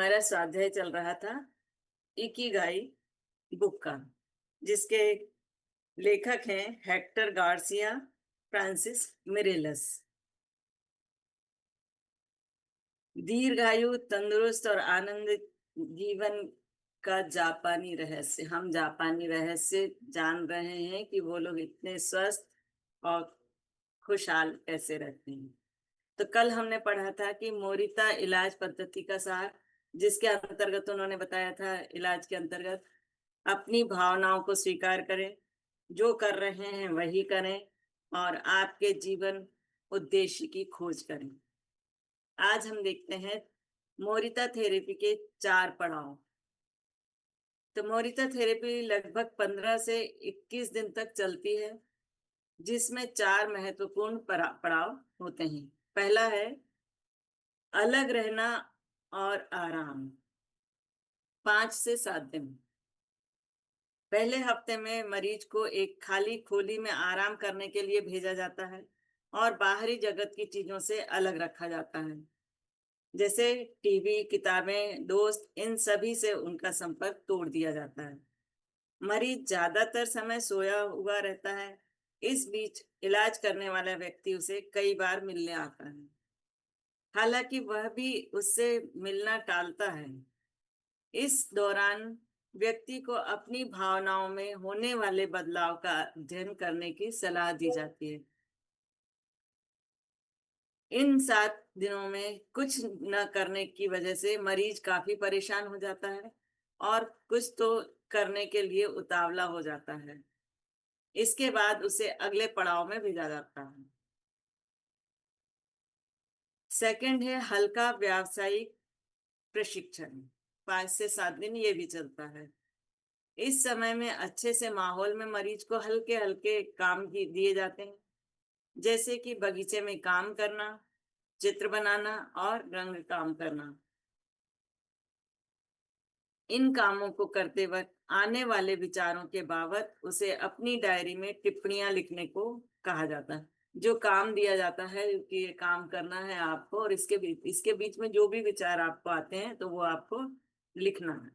हमारा स्वाध्याय चल रहा था इकिगाई बुक का, जिसके लेखक हैं हेक्टर गार्सिया फ्रांसिस मिरेलस। दीर्घायु, तंदुरुस्त और आनंदित जीवन का जापानी रहस्य। हम जापानी रहस्य जान रहे हैं कि वो लोग इतने स्वस्थ और खुशहाल कैसे रहते हैं। तो कल हमने पढ़ा था कि मोरिता इलाज पद्धति का सार, जिसके अंतर्गत उन्होंने बताया था इलाज के अंतर्गत अपनी भावनाओं को स्वीकार करें, जो कर रहे हैं वही करें और आपके जीवन उद्देश्य की खोज करें। आज हम देखते हैं मोरिता थेरेपी के 4 पड़ाव। तो मोरिता थेरेपी लगभग 15 से 21 दिन तक चलती है, जिसमें 4 महत्वपूर्ण पड़ाव होते हैं। पहला है अलग रहना और आराम, 5 से 7 दिन। पहले हफ्ते में मरीज को एक खाली खोली में आराम करने के लिए भेजा जाता है और बाहरी जगत की चीजों से अलग रखा जाता है, जैसे टीवी, किताबें, दोस्त, इन सभी से उनका संपर्क तोड़ दिया जाता है। मरीज ज्यादातर समय सोया हुआ रहता है। इस बीच इलाज करने वाला व्यक्ति उसे कई बार मिलने आता है, हालांकि वह भी उससे मिलना टालता है। इस दौरान व्यक्ति को अपनी भावनाओं में होने वाले बदलाव का अध्ययन करने की सलाह दी जाती है। इन 7 दिनों में कुछ न करने की वजह से मरीज काफी परेशान हो जाता है और कुछ तो करने के लिए उतावला हो जाता है। इसके बाद उसे अगले पड़ाव में भेजा जाता है। सेकंड है हल्का व्यावसायिक प्रशिक्षण, 5 से 7 दिन ये भी चलता है। इस समय में अच्छे से माहौल में मरीज को हल्के हल्के काम दिए जाते हैं, जैसे कि बगीचे में काम करना, चित्र बनाना और रंग काम करना। इन कामों को करते वक्त आने वाले विचारों के बाबत उसे अपनी डायरी में टिप्पणियां लिखने को कहा जाता है। जो काम दिया जाता है कि ये काम करना है आपको, और इसके बीच में जो भी विचार आपको आते हैं तो वो आपको लिखना है।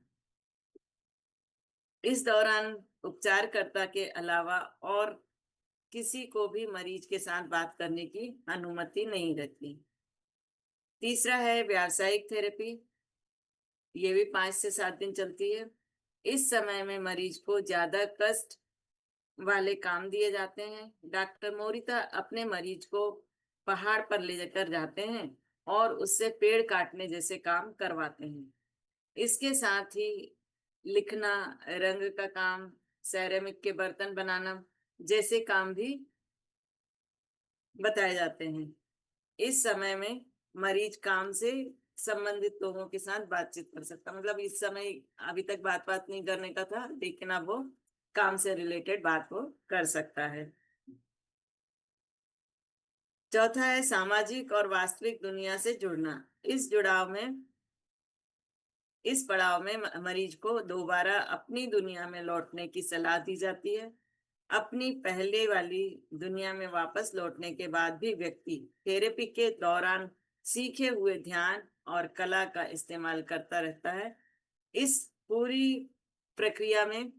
इस दौरान उपचारकर्ता के अलावा और किसी को भी मरीज के साथ बात करने की अनुमति नहीं रहती। तीसरा है व्यावसायिक थेरेपी, ये भी 5 से 7 दिन चलती है। इस समय में मरीज को ज्यादा कष्ट वाले काम दिए जाते हैं। डॉक्टर मोरिता अपने मरीज को पहाड़ पर ले जाकर जाते हैं और उससे पेड़ काटने जैसे काम करवाते हैं। इसके साथ ही लिखना, रंग का काम, सेरेमिक के बर्तन बनाना जैसे काम भी बताए जाते हैं। इस समय में मरीज काम से संबंधित लोगों के साथ बातचीत कर सकता, मतलब इस समय अभी तक बात नहीं करने का था, लेकिन अब वो काम से रिलेटेड बात वो कर सकता है। चौथा है सामाजिक और वास्तविक दुनिया से जुड़ना। इस पड़ाव में मरीज को दोबारा अपनी दुनिया में लौटने की सलाह दी जाती है। अपनी पहले वाली दुनिया में वापस लौटने के बाद भी व्यक्ति थेरेपी के दौरान सीखे हुए ध्यान और कला का इस्तेमाल करता रहता है। इस पूरी प्रक्रिया में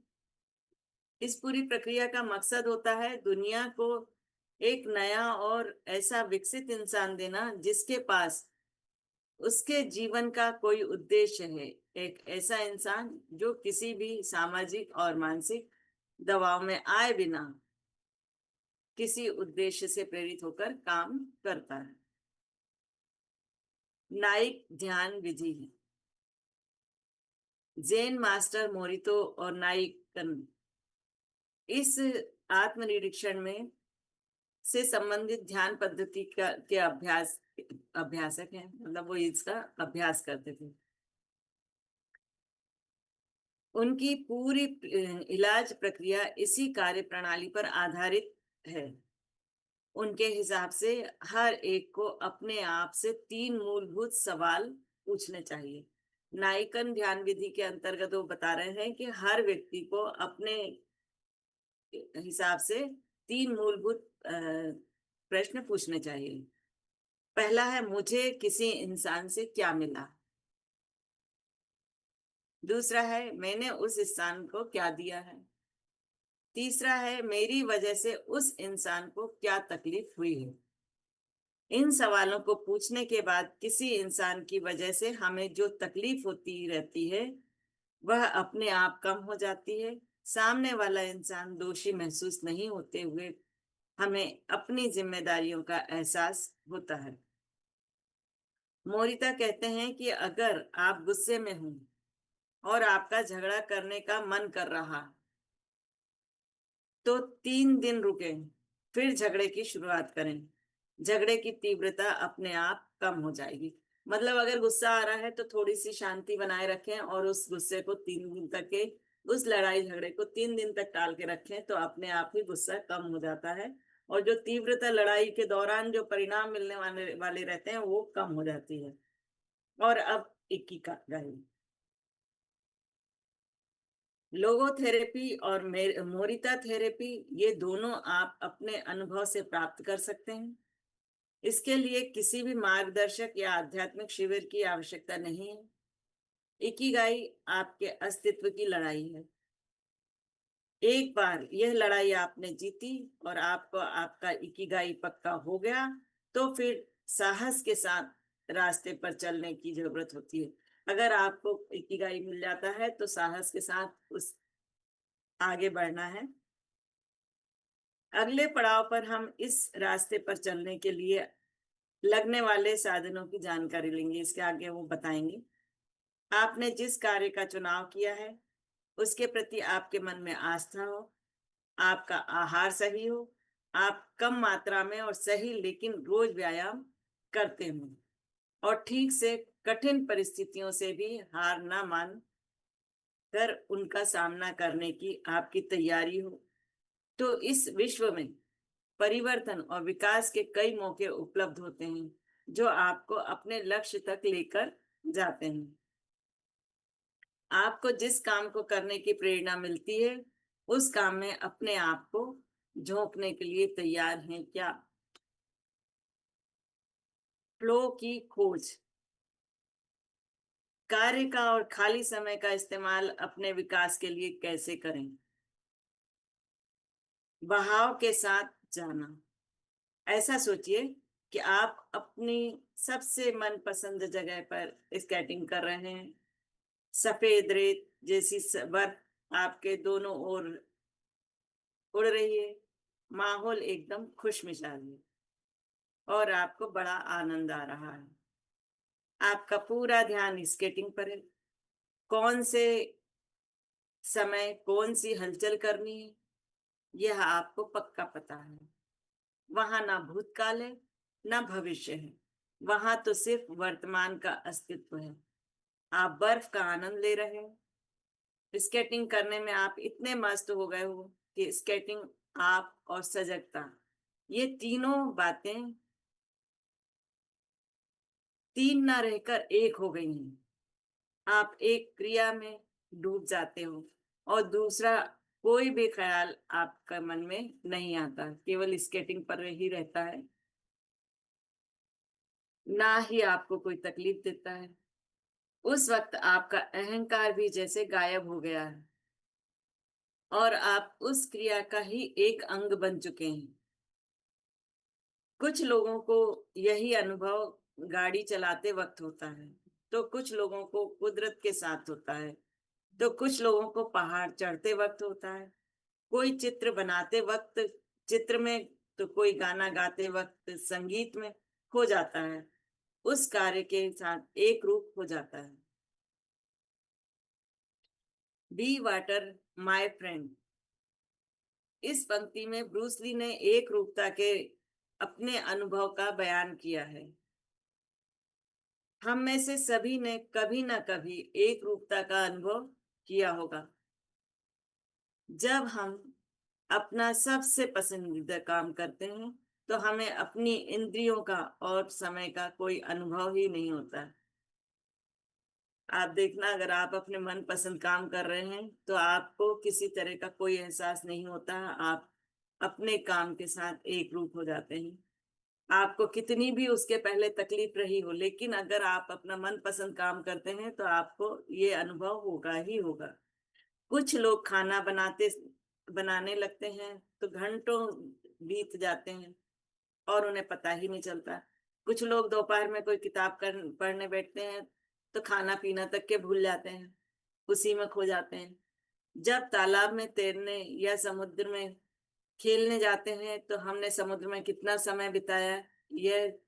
इस पूरी प्रक्रिया का मकसद होता है दुनिया को एक नया और ऐसा विकसित इंसान देना जिसके पास उसके जीवन का कोई उद्देश्य है। एक ऐसा इंसान जो किसी भी सामाजिक और मानसिक दबाव में आए बिना किसी उद्देश्य से प्रेरित होकर काम करता है। नाइक ध्यान विधि है। जेन मास्टर मोरितो और नाइकन इस आत्मनिरीक्षण में से संबंधित ध्यान पद्धति के अभ्यासक हैं, मतलब वो इसका अभ्यास करते थे। उनकी पूरी इलाज प्रक्रिया इसी कार्य प्रणाली पर आधारित है। उनके हिसाब से हर एक को अपने आप से 3 मूलभूत सवाल पूछने चाहिए। नाइकन ध्यान विधि के अंतर्गत वो बता रहे हैं कि हर व्यक्ति को अपने हिसाब से 3 मूलभूत प्रश्न पूछने चाहिए। पहला है मुझे किसी इंसान से क्या मिला। दूसरा है मैंने उस इंसान को क्या दिया है। तीसरा है मेरी वजह से उस इंसान को क्या तकलीफ हुई है। इन सवालों को पूछने के बाद किसी इंसान की वजह से हमें जो तकलीफ होती रहती है वह अपने आप कम हो जाती है। सामने वाला इंसान दोषी महसूस नहीं होते हुए हमें अपनी जिम्मेदारियों का एहसास होता है। मोरिता कहते हैं कि अगर आप गुस्से में हो और आपका झगड़ा करने का मन कर रहा तो 3 दिन रुकें, फिर झगड़े की शुरुआत करें। झगड़े की तीव्रता अपने आप कम हो जाएगी। मतलब अगर गुस्सा आ रहा है तो थोड़ी सी शांति बनाए रखें और उस गुस्से को 3 दिन तक के उस लड़ाई झगड़े को 3 दिन तक टाल के रखें तो अपने आप ही गुस्सा कम हो जाता है। और जो तीव्रता लड़ाई के दौरान जो परिणाम मिलने वाले वाले रहते हैं वो कम हो जाती है। और अब इकिगाई। लोगोथेरेपी और मोरिता थेरेपी ये दोनों आप अपने अनुभव से प्राप्त कर सकते हैं। इसके लिए किसी भी मार्गदर्शक या आध्यात्मिक शिविर की आवश्यकता नहीं है। इकिगाई आपके अस्तित्व की लड़ाई है। एक बार यह लड़ाई आपने जीती और आपको आपका इकिगाई पक्का हो गया तो फिर साहस के साथ रास्ते पर चलने की जरूरत होती है। अगर आपको इकिगाई मिल जाता है तो साहस के साथ उस आगे बढ़ना है। अगले पड़ाव पर हम इस रास्ते पर चलने के लिए लगने वाले साधनों की जानकारी लेंगे। इसके आगे वो बताएंगे। आपने जिस कार्य का चुनाव किया है उसके प्रति आपके मन में आस्था हो, आपका आहार सही हो, आप कम मात्रा में और सही लेकिन रोज व्यायाम करते हो और ठीक से कठिन परिस्थितियों से भी हार ना मान कर उनका सामना करने की आपकी तैयारी हो तो इस विश्व में परिवर्तन और विकास के कई मौके उपलब्ध होते हैं जो आपको अपने लक्ष्य तक लेकर जाते हैं। आपको जिस काम को करने की प्रेरणा मिलती है उस काम में अपने आप को झोंकने के लिए तैयार हैं क्या। फ्लो की खोज। कार्य का और खाली समय का इस्तेमाल अपने विकास के लिए कैसे करें। बहाव के साथ जाना। ऐसा सोचिए कि आप अपनी सबसे मनपसंद जगह पर स्केटिंग कर रहे हैं। सफेद रेत जैसी बर्फ आपके दोनों ओर उड़ रही है। माहौल एकदम खुशमिजाज है और आपको बड़ा आनंद आ रहा है। आपका पूरा ध्यान स्केटिंग पर है। कौन से समय कौन सी हलचल करनी है यह आपको पक्का पता है। वहां ना भूतकाल है ना भविष्य है। वहां तो सिर्फ वर्तमान का अस्तित्व है। आप बर्फ का आनंद ले रहे हैं। स्केटिंग करने में आप इतने मस्त हो गए हो कि स्केटिंग आप और सजगता ये तीनों बातें तीन ना रहकर एक हो गई हैं। आप एक क्रिया में डूब जाते हो और दूसरा कोई भी ख्याल आपका मन में नहीं आता, केवल स्केटिंग पर ही रहता है। ना ही आपको कोई तकलीफ देता है। उस वक्त आपका अहंकार भी जैसे गायब हो गया है और आप उस क्रिया का ही एक अंग बन चुके हैं। कुछ लोगों को यही अनुभव गाड़ी चलाते वक्त होता है तो कुछ लोगों को कुदरत के साथ होता है तो कुछ लोगों को पहाड़ चढ़ते वक्त होता है। कोई चित्र बनाते वक्त चित्र में तो कोई गाना गाते वक्त संगीत में खो जाता है। उस कार्य के साथ एक रूप हो जाता है। Be water my friend. इस पंक्ति में ब्रूस ली ने एक रूपता के अपने अनुभव का बयान किया है। हम में से सभी ने कभी ना कभी एक रूपता का अनुभव किया होगा। जब हम अपना सबसे पसंदीदा काम करते हैं तो हमें अपनी इंद्रियों का और समय का कोई अनुभव ही नहीं होता। आप देखना अगर आप अपने मन पसंद काम कर रहे हैं तो आपको किसी तरह का कोई एहसास नहीं होता। आप अपने काम के साथ एक रूप हो जाते हैं। आपको कितनी भी उसके पहले तकलीफ रही हो, लेकिन अगर आप अपना मनपसंद काम करते हैं तो आपको ये अनुभव होगा ही होगा। कुछ लोग खाना बनाने लगते हैं तो घंटों बीत जाते हैं और उन्हें पता ही नहीं चलता। कुछ लोग दोपहर में कोई पढ़ने बैठते हैं तो खाना पीना तक के भूल जाते हैं, उसी में खो जाते हैं। जब तालाब में तैरने या समुद्र में खेलने जाते हैं तो हमने समुद्र में कितना समय बिताया, यह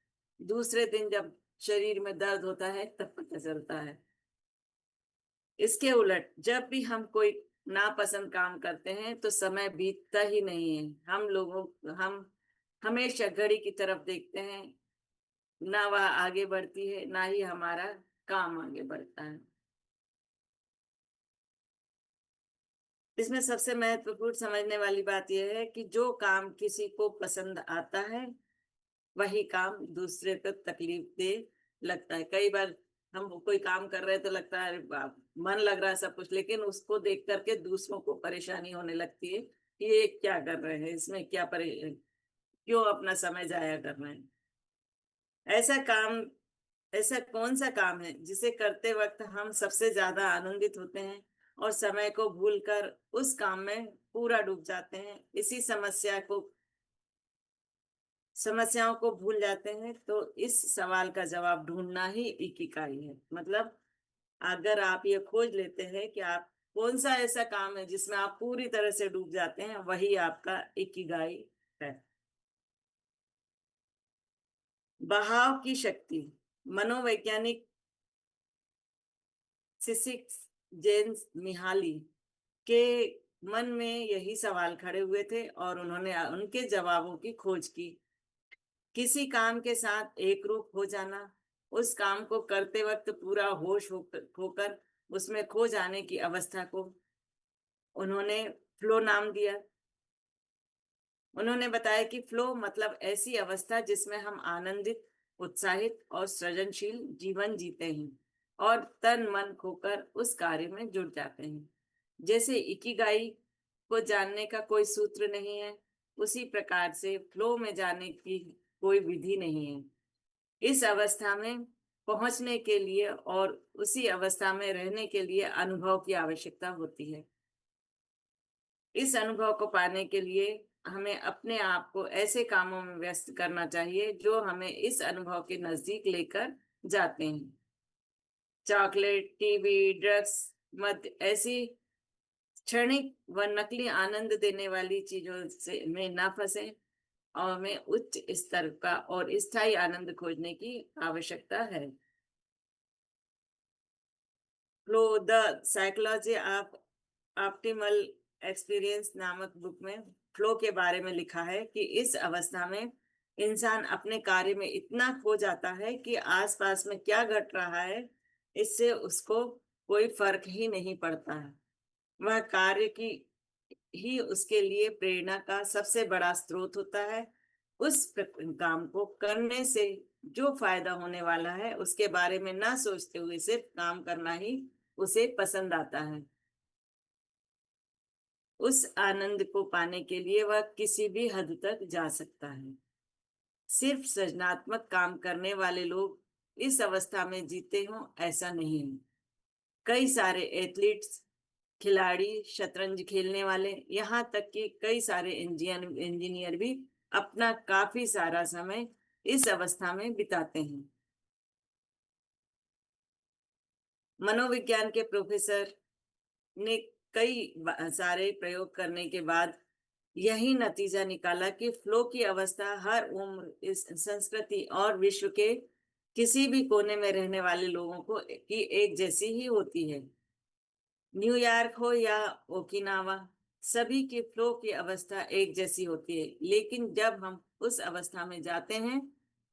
दूसरे दिन जब शरीर में दर्द होता है तब पता चलता है। इसके उलट जब भी हम कोई नापसंद काम करते हैं तो समय बीतता ही नहीं है। हम हमेशा घड़ी की तरफ देखते हैं, ना वह आगे बढ़ती है ना ही हमारा काम आगे बढ़ता है। इसमें सबसे महत्वपूर्ण समझने वाली बात यह है कि जो काम किसी को पसंद आता है वही काम दूसरे को तकलीफ दे लगता है। कई बार हम कोई काम कर रहे हैं तो लगता है अरे बाप, मन लग रहा है सब कुछ, लेकिन उसको देख करके दूसरों को परेशानी होने लगती है कि ये क्या कर रहे हैं, इसमें क्यों अपना समय जाया कर रहे हैं। ऐसा काम ऐसा कौन सा काम है जिसे करते वक्त हम सबसे ज्यादा आनंदित होते हैं और समय को भूलकर उस काम में पूरा डूब जाते हैं। इसी समस्याओं को भूल जाते हैं। तो इस सवाल का जवाब ढूंढना ही इकिगाई है। मतलब अगर आप ये खोज लेते हैं कि आप कौन सा ऐसा काम है जिसमें आप पूरी तरह से डूब जाते हैं, वही आपका इकिगाई है। बहाव की शक्ति। मनोवैज्ञानिक सिसिक्स जेम्स मिहाली के मन में यही सवाल खड़े हुए थे और उन्होंने उनके जवाबों की खोज की। किसी काम के साथ एक रूप हो जाना, उस काम को करते वक्त पूरा होश होकर उसमें खो जाने की अवस्था को उन्होंने फ्लो नाम दिया। उन्होंने बताया कि फ्लो मतलब ऐसी अवस्था जिसमें हम आनंदित, उत्साहित और सृजनशील जीवन जीते हैं और तन मन खोकर उस कार्य में जुट जाते हैं। जैसे इकिगाई को जानने का कोई सूत्र नहीं है, उसी प्रकार से फ्लो में जाने की कोई विधि नहीं है। इस अवस्था में पहुंचने के लिए और उसी अवस्था में रहने के लिए अनुभव की आवश्यकता होती है। इस अनुभव को पाने के लिए हमें अपने आप को ऐसे कामों में व्यस्त करना चाहिए जो हमें इस अनुभव के नजदीक लेकर जाते हैं। चॉकलेट, टीवी, ड्रग्स, मद ऐसी क्षणिक व नकली आनंद देने वाली चीजों से में ना फंसे और हमें उच्च स्तर का और स्थायी आनंद खोजने की आवश्यकता है। Flow the psychology of optimal experience नामक बुक में फ्लो के बारे में लिखा है कि इस अवस्था में इंसान अपने कार्य में इतना खो जाता है कि आसपास में क्या घट रहा है इससे उसको कोई फर्क ही नहीं पड़ता है। वह कार्य की ही उसके लिए प्रेरणा का सबसे बड़ा स्रोत होता है। काम को करने से जो फायदा होने वाला है उसके बारे में ना सोचते हुए सिर्फ काम करना ही उसे पसंद आता है। उस आनंद को पाने के लिए वह किसी भी हद तक जा सकता है। सिर्फ सृजनात्मक काम करने वाले लोग इस अवस्था में जीते हों ऐसा नहीं है। कई सारे एथलीट्स, खिलाड़ी, शतरंज खेलने वाले, यहाँ तक कि कई सारे इंजीनियर भी अपना काफी सारा समय इस अवस्था में बिताते हैं। मनोविज्ञान के प्रोफेसर ने सारे प्रयोग करने के बाद यही नतीजा निकाला कि फ्लो की अवस्था हर उम्र, इस संस्कृति और विश्व के किसी भी कोने में रहने वाले लोगों को की एक जैसी ही होती है। न्यूयॉर्क हो या ओकिनावा, सभी की फ्लो की अवस्था एक जैसी होती है। लेकिन जब हम उस अवस्था में जाते हैं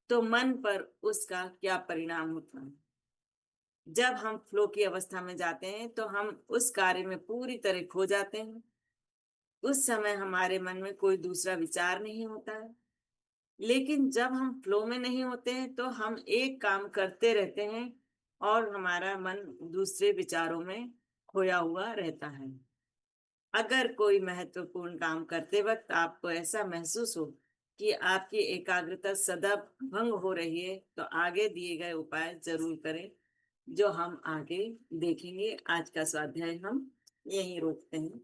तो मन पर उसका क्या परिणाम होता है। जब हम फ्लो की अवस्था में जाते हैं तो हम उस कार्य में पूरी तरह खो जाते हैं। उस समय हमारे मन में कोई दूसरा विचार नहीं होता है। लेकिन जब हम फ्लो में नहीं होते हैं तो हम एक काम करते रहते हैं और हमारा मन दूसरे विचारों में खोया हुआ रहता है। अगर कोई महत्वपूर्ण काम करते वक्त आपको ऐसा महसूस हो कि आपकी एकाग्रता सदा भंग हो रही है तो आगे दिए गए उपाय जरूर करें, जो हम आगे देखेंगे। आज का स्वाध्याय हम यहीं रोकते हैं।